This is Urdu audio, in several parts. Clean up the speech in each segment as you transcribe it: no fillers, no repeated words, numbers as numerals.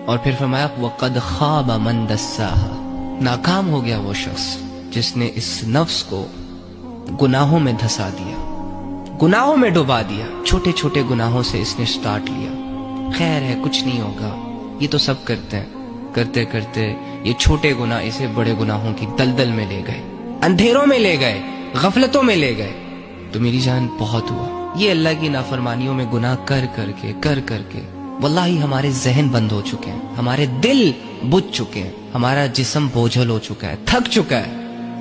اور پھر فرمایا وَقَدْ خَابَ مَنْ دَسَّاهَا، ناکام ہو گیا وہ شخص جس نے اس نفس کو گناہوں میں دھسا دیا، گناہوں میں ڈبا دیا۔ چھوٹے چھوٹے گناہوں سے اس نے سٹارٹ لیا، خیر ہے کچھ نہیں ہوگا، یہ تو سب کرتے ہیں، کرتے کرتے یہ چھوٹے گناہ اسے بڑے گناہوں کی دلدل میں لے گئے، اندھیروں میں لے گئے، غفلتوں میں لے گئے۔ تو میری جان بہت ہوا یہ اللہ کی نافرمانیوں میں گناہ کر کر کے واللہ ہمارے ذہن بند ہو چکے ہیں، ہمارے دل بجھ چکے ہیں، ہمارا جسم بوجھل ہو چکا ہے، تھک چکا ہے،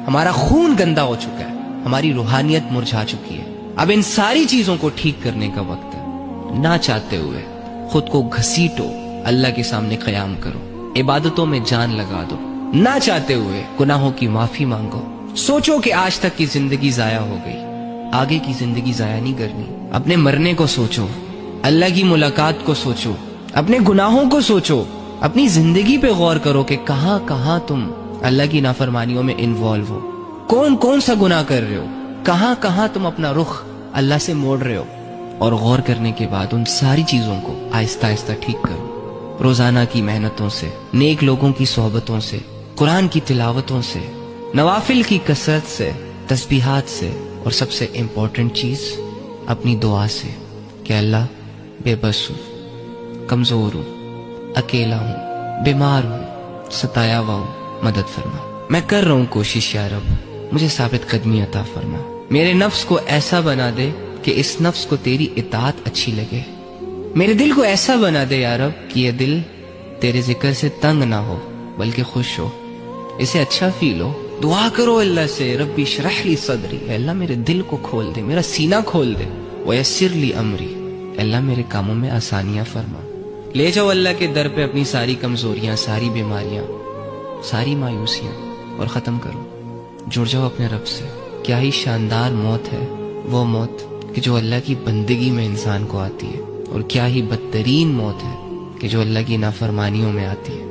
ہمارا خون گندا ہو چکا ہے، ہماری روحانیت مرجھا چکی ہے۔ اب ان ساری چیزوں کو ٹھیک کرنے کا وقت ہے۔ نہ چاہتے ہوئے خود کو گھسیٹو، اللہ کے سامنے قیام کرو، عبادتوں میں جان لگا دو، نہ چاہتے ہوئے گناہوں کی معافی مانگو۔ سوچو کہ آج تک کی زندگی ضائع ہو گئی، آگے کی زندگی ضائع نہیں کرنی۔ اپنے مرنے کو سوچو، اللہ کی ملاقات کو سوچو، اپنے گناہوں کو سوچو، اپنی زندگی پہ غور کرو کہ کہاں کہاں تم اللہ کی نافرمانیوں میں انوالو ہو، کون کون سا گناہ کر رہے ہو، کہاں کہاں تم اپنا رخ اللہ سے موڑ رہے ہو۔ اور غور کرنے کے بعد ان ساری چیزوں کو آہستہ آہستہ ٹھیک کرو، روزانہ کی محنتوں سے، نیک لوگوں کی صحبتوں سے، قرآن کی تلاوتوں سے، نوافل کی کثرت سے، تسبیحات سے، اور سب سے امپورٹنٹ چیز اپنی دعا سے کہ اللہ بے بس ہوں، کمزور ہوں، اکیلا ہوں، بیمار ہوں، ستایا ہوا ہوں، مدد فرما۔ میں کر رہا ہوں کوشش یا رب، مجھے ثابت قدمی عطا فرما۔ میرے نفس کو ایسا بنا دے کہ اس نفس کو تیری اطاعت اچھی لگے، میرے دل کو ایسا بنا دے یا رب کہ یہ دل تیرے ذکر سے تنگ نہ ہو بلکہ خوش ہو، اسے اچھا فیل ہو۔ دعا کرو اللہ سے ربی اشرح لی صدری، اے اللہ میرے دل کو کھول دے، میرا سینہ کھول دے، ویسر لی امری، اے اللہ میرے کاموں میں آسانیاں فرما۔ لے جاؤ اللہ کے در پہ اپنی ساری کمزوریاں، ساری بیماریاں، ساری مایوسیاں اور ختم کرو۔ جڑ جاؤ اپنے رب سے۔ کیا ہی شاندار موت ہے وہ موت کہ جو اللہ کی بندگی میں انسان کو آتی ہے، اور کیا ہی بدترین موت ہے کہ جو اللہ کی نافرمانیوں میں آتی ہے۔